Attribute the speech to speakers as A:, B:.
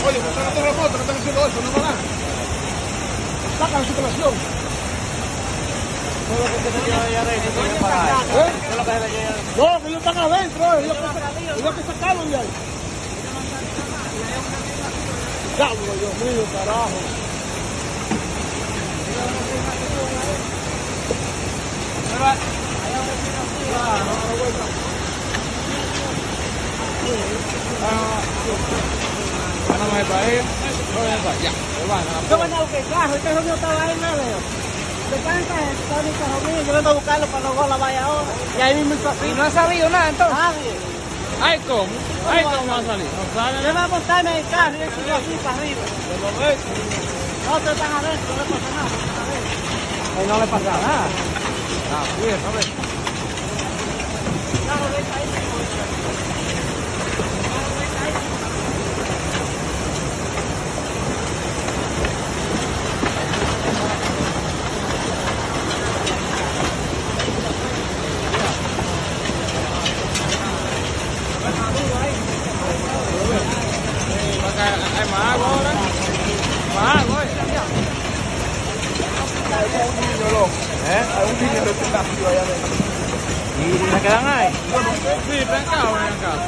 A: Oye, pues son terremotos, no están haciendo eso, no van a. Sacan la circulación.
B: Todo lo que se lleva allá adentro, tiene para ahí. Todo lo que se le lleva.
A: No, que ellos están adentro, ellos que sacaron de ahí. Diablo, Dios mío, carajo.
B: Vamos para ahí. Ya,
C: Yo vengo a buscar el carro, el carro mío estaba ahí, no leo. Después está mi carro mío, yo vengo a buscarlo para luego la vaya ahora. Y ahí mismo está así.
B: ¿Y no ha sabido nada entonces?
C: Nadie.
B: Ay, ¿cómo? Ay, ¿cómo va a salir? No sale.
C: Yo voy a montarme en el carro y él sigue aquí para arriba. Otros están adentro, no le pasa nada.
B: Ahí no le pasa nada. Ah, bien, a ver.
C: Claro, ven ahí.
B: Hay más agua ahora. Más agua,
A: Hay un niño loco. Hay un niño que está aquí allá adentro.
B: ¿Y se quedan ahí? Sí, trancados en el caso.